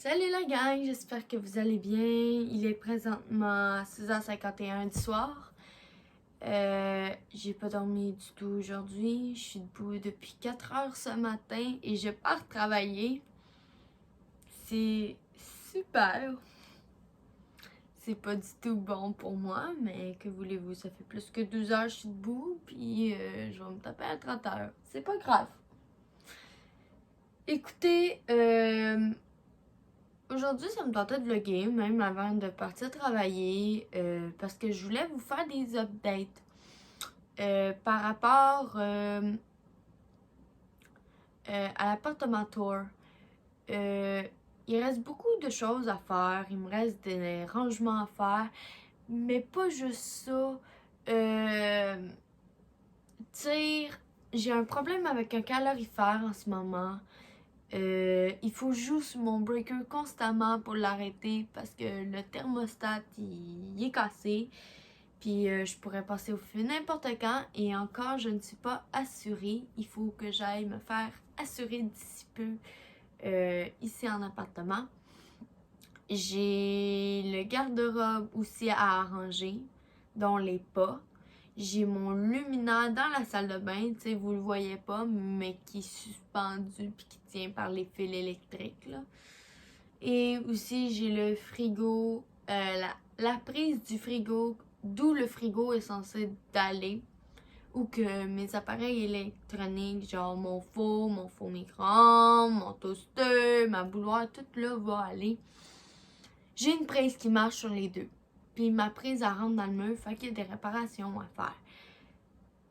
Salut la gang, j'espère que vous allez bien. Il est présentement 6h51 du soir. J'ai pas dormi du tout aujourd'hui. Je suis debout depuis 4 heures ce matin et je pars travailler. C'est super. C'est pas du tout bon pour moi, mais que voulez-vous, ça fait plus que 12 heures que je suis debout, puis je vais me taper à 30 heures. C'est pas grave. Écoutez, aujourd'hui, ça me tentait de vlogger, même avant de partir travailler, parce que je voulais vous faire des updates par rapport à l'appartement tour. Il reste beaucoup de choses à faire, il me reste des rangements à faire, mais pas juste ça. Tu sais, j'ai un problème avec un calorifère en ce moment. Il faut jouer sur mon breaker constamment pour l'arrêter parce que le thermostat il est cassé. Puis je pourrais passer au feu n'importe quand et encore je ne suis pas assurée. Il faut que j'aille me faire assurer d'ici peu ici en appartement. J'ai le garde-robe aussi à arranger, dont les pas. J'ai mon luminaire dans la salle de bain, tu sais, vous le voyez pas, mais qui est suspendu puis qui tient par les fils électriques, là. Et aussi, j'ai le frigo, la prise du frigo, d'où le frigo est censé d'aller, ou que mes appareils électroniques, genre mon four micro-ondes, mon toaster, ma bouilloire, tout là va aller. J'ai une prise qui marche sur les deux. Puis ma prise, elle rentre dans le mur, fait qu'il y a des réparations à faire.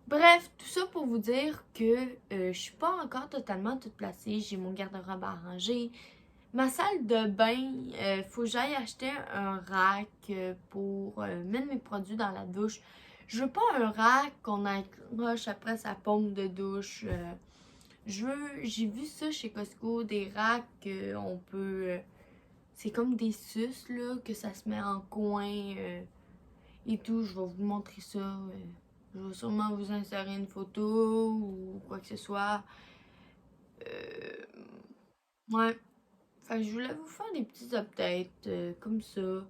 Bref, tout ça pour vous dire que je suis pas encore totalement toute placée. J'ai mon garde-robe arrangé. Ma salle de bain, faut que j'aille acheter un rack pour mettre mes produits dans la douche. Je veux pas un rack qu'on accroche après sa pompe de douche. J'ai vu ça chez Costco, des racks qu'on peut... c'est comme des suces, là, que ça se met en coin et tout. Je vais vous montrer ça. Je vais sûrement vous insérer une photo ou quoi que ce soit. Ouais. Fait que je voulais vous faire des petits updates comme ça.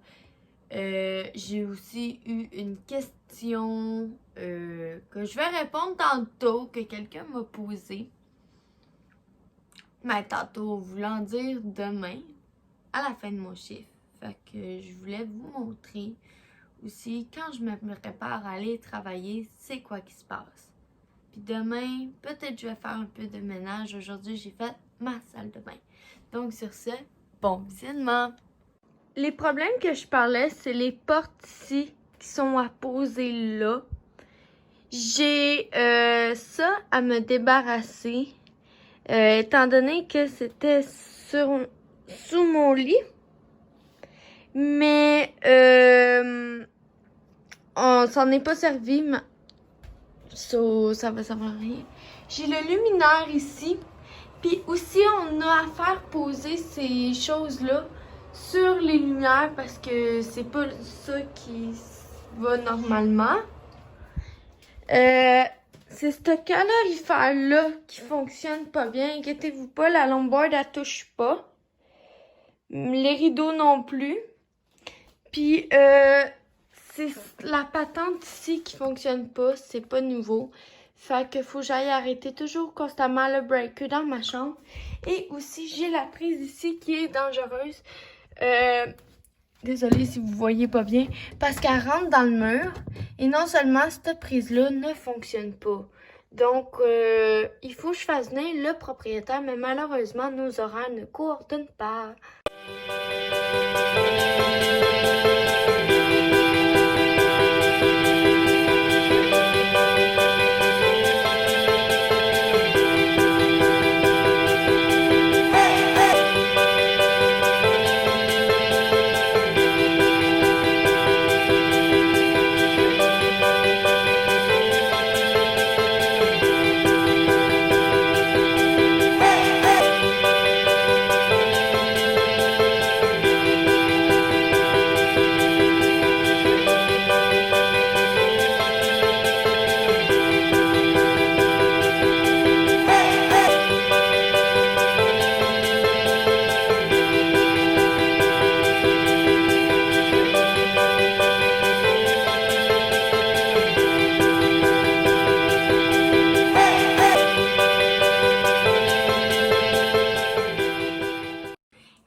J'ai aussi eu une question que je vais répondre tantôt, que quelqu'un m'a posée. Mais tantôt, voulant dire demain, à la fin de mon chiffre. Fait que je voulais vous montrer aussi, quand je me prépare à aller travailler, c'est quoi qui se passe. Puis demain, peut-être je vais faire un peu de ménage. Aujourd'hui, j'ai fait ma salle de bain. Donc sur ce, bon visionnement! Les problèmes que je parlais, c'est les portes ici qui sont à poser là. J'ai ça à me débarrasser. Étant donné que c'était sous mon lit. Mais on s'en est pas servi. Ça va servir à rien. J'ai le luminaire ici. Puis aussi, on a à faire poser ces choses-là sur les lumières parce que c'est pas ça qui va normalement. C'est ce calorifère-là qui fonctionne pas bien. Inquiétez-vous pas, la longboard, elle touche pas. Les rideaux non plus. Puis, c'est la patente ici qui fonctionne pas. C'est pas nouveau. Fait que faut que j'aille arrêter toujours constamment le breaker dans ma chambre. Et aussi, j'ai la prise ici qui est dangereuse. Désolée si vous voyez pas bien. Parce qu'elle rentre dans le mur. Et non seulement cette prise-là ne fonctionne pas. Donc, il faut que je fasse venir le propriétaire. Mais malheureusement, nos horaires ne coordonnent pas.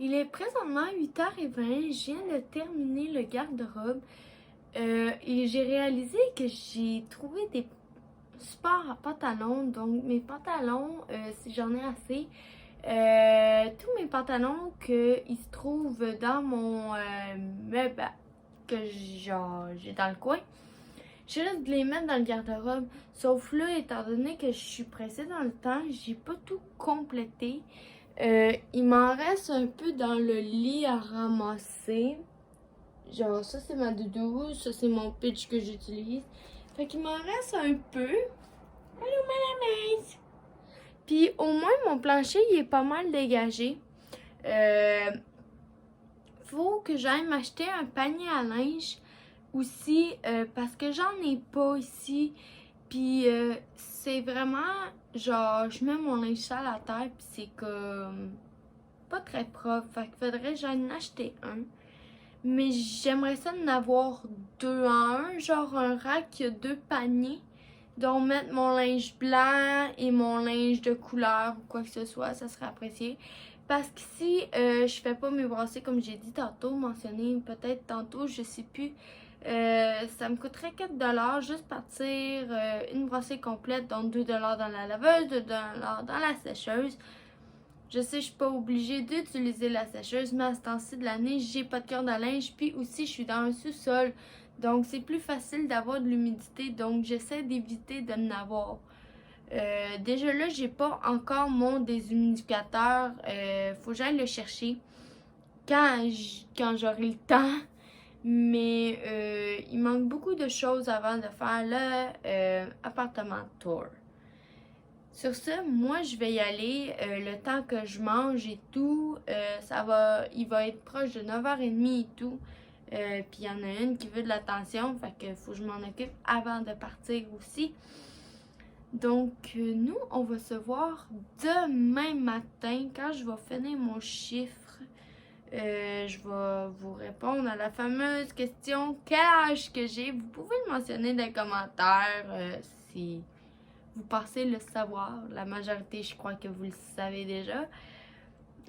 Il est présentement 8h20, je viens de terminer le garde-robe et j'ai réalisé que j'ai trouvé des sports à pantalons. Donc mes pantalons, si j'en ai assez, tous mes pantalons qui se trouvent dans mon meuble que j'ai dans le coin, je risque de les mettre dans le garde-robe. Sauf là, étant donné que je suis pressée dans le temps, j'ai pas tout complété. Il m'en reste un peu dans le lit à ramasser. Genre, ça c'est ma doudou, ça c'est mon pitch que j'utilise. Fait qu'il m'en reste un peu. Allô, madame Ace! Puis au moins, mon plancher, il est pas mal dégagé. Faut que j'aille m'acheter un panier à linge aussi parce que j'en ai pas ici. Puis c'est vraiment genre je mets mon linge sale à terre puis c'est comme pas très propre. Fait qu'il faudrait que j'aille en acheter un. Mais j'aimerais ça en avoir deux en un, genre un rack qui a deux paniers. Donc mettre mon linge blanc et mon linge de couleur ou quoi que ce soit, ça serait apprécié. Parce qu'ici, je fais pas mes brassées comme j'ai dit tantôt, mentionné peut-être tantôt, je sais plus. Ça me coûterait 4$ juste partir une brassée complète, donc 2$ dans la laveuse, 2$ dans la sécheuse. Je sais, je suis pas obligée d'utiliser la sécheuse, mais à ce temps-ci de l'année, j'ai pas de corde à linge, puis aussi je suis dans un sous-sol. Donc c'est plus facile d'avoir de l'humidité, donc j'essaie d'éviter de n'avoir. Déjà là, j'ai pas encore mon déshumidificateur. Faut que j'aille le chercher quand j'aurai le temps. Mais il manque beaucoup de choses avant de faire le appartement tour. Sur ce, moi je vais y aller. Le temps que je mange et tout, il va être proche de 9h30 et tout. Puis il y en a une qui veut de l'attention, fait que faut que je m'en occupe avant de partir aussi. Donc, nous, on va se voir demain matin quand je vais finir mon chiffre. Je vais vous répondre à la fameuse question quel âge que j'ai. Vous pouvez le mentionner dans les commentaires si vous pensez le savoir. La majorité, je crois que vous le savez déjà.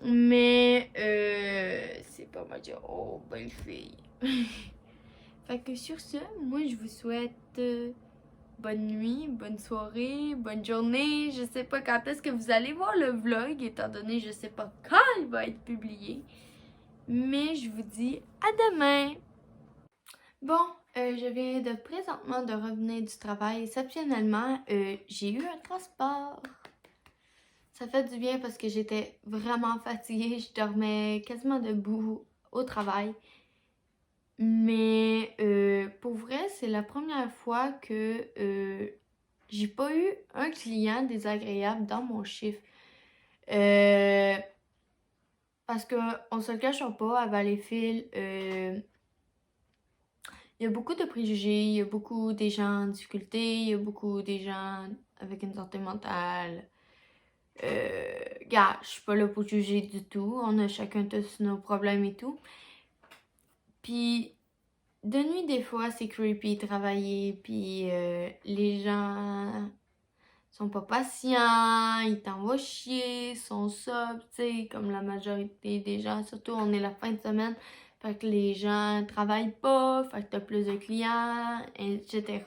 Mais c'est pas mal dire oh, belle fille. Fait que sur ce, moi je vous souhaite bonne nuit, bonne soirée, bonne journée. Je sais pas quand est-ce que vous allez voir le vlog, étant donné je sais pas quand il va être publié. Mais je vous dis à demain! Bon, je viens présentement de revenir du travail. Exceptionnellement, j'ai eu un transport. Ça fait du bien parce que j'étais vraiment fatiguée. Je dormais quasiment debout au travail. Mais pour vrai, c'est la première fois que j'ai pas eu un client désagréable dans mon chiffre. Parce que on se le cachera pas, à Valleyfield, il y a beaucoup de préjugés, il y a beaucoup des gens en difficulté, il y a beaucoup des gens avec une santé mentale. Gars, je suis pas là pour juger du tout. On a chacun tous nos problèmes et tout. Puis, de nuit, des fois, c'est creepy travailler. Puis, les gens sont pas patients, ils t'envoient chier, sont sobres, tu sais, comme la majorité des gens. Surtout, on est la fin de semaine. Fait que les gens travaillent pas, fait que t'as plus de clients, etc.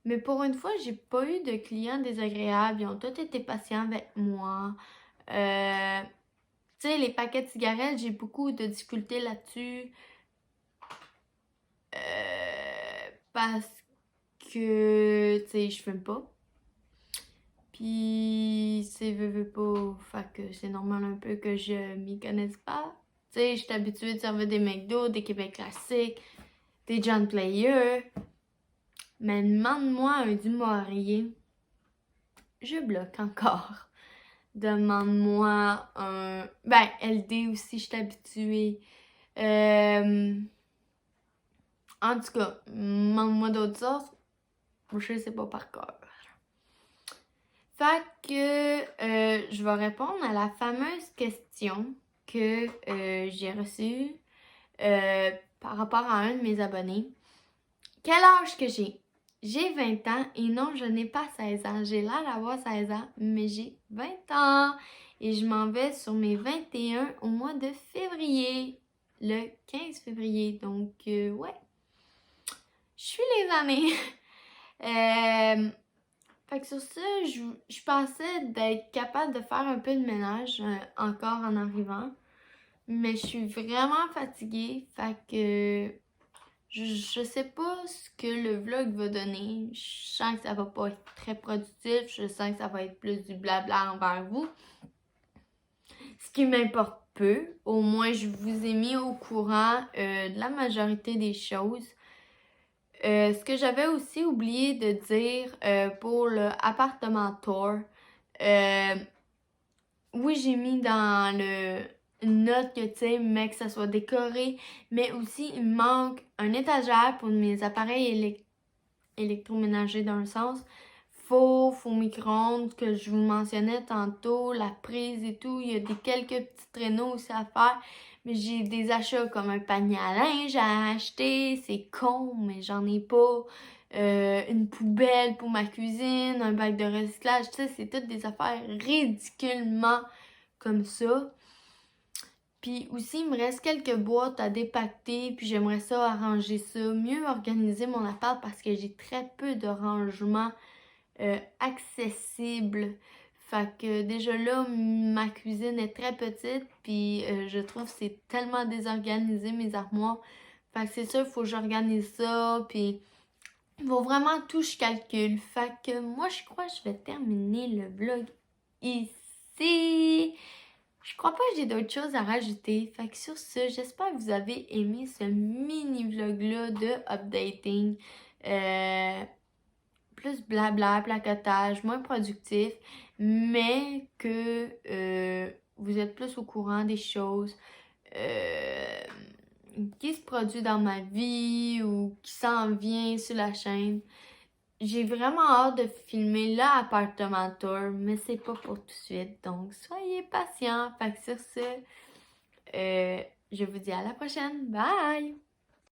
Mais pour une fois, j'ai pas eu de clients désagréables. Ils ont tous été patients avec moi. Tu sais, les paquets de cigarettes, j'ai beaucoup de difficultés là-dessus. Parce que, tu sais, je fume pas. Puis, c'est veux pas. Fait que c'est normal un peu que je m'y connaisse pas. Tu sais, je suis habituée de servir des McDo, des Québec classiques, des John Player. Mais demande-moi un du Maurier, je bloque encore. Demande-moi un... Ben, LD aussi, je suis habituée. En tout cas, demande-moi d'autres sortes. Je sais pas par cœur. Fait que je vais répondre à la fameuse question que j'ai reçue par rapport à un de mes abonnés. Quel âge que j'ai? J'ai 20 ans et non, je n'ai pas 16 ans. J'ai l'air d'avoir 16 ans, mais j'ai 20 ans. Et je m'en vais sur mes 21 au mois de février. Le 15 février. Donc, ouais. Je suis les années. Fait que sur ça, je pensais d'être capable de faire un peu de ménage encore en arrivant. Mais je suis vraiment fatiguée. Fait que je sais pas ce que le vlog va donner. Je sens que ça va pas être très productif. Je sens que ça va être plus du blabla envers vous. Ce qui m'importe peu. Au moins, je vous ai mis au courant de la majorité des choses. Ce que j'avais aussi oublié de dire pour le appartement tour, oui, j'ai mis dans une note que, tu sais, mais que ça soit décoré, mais aussi il me manque un étagère pour mes appareils électroménagers d'un sens, faux micro-ondes que je vous mentionnais tantôt, la prise et tout, il y a quelques petits traîneaux aussi à faire. Mais j'ai des achats comme un panier à linge à acheter, c'est con, mais j'en ai pas. Une poubelle pour ma cuisine, un bac de recyclage, tu sais, c'est toutes des affaires ridiculement comme ça. Puis aussi, il me reste quelques boîtes à dépacter, puis j'aimerais ça arranger ça, mieux organiser mon appart parce que j'ai très peu de rangements accessibles. Fait que déjà là, ma cuisine est très petite, puis je trouve que c'est tellement désorganisé mes armoires. Fait que c'est sûr, il faut que j'organise ça, puis il faut vraiment tout je calcule. Fait que moi, je crois que je vais terminer le vlog ici. Je crois pas que j'ai d'autres choses à rajouter. Fait que sur ce, j'espère que vous avez aimé ce mini vlog-là de updating. Plus blabla, placotage, moins productif, mais que vous êtes plus au courant des choses qui se produisent dans ma vie ou qui s'en vient sur la chaîne. J'ai vraiment hâte de filmer l'appartement tour, mais c'est pas pour tout de suite. Donc, soyez patients. Fait que sur ce, je vous dis à la prochaine. Bye!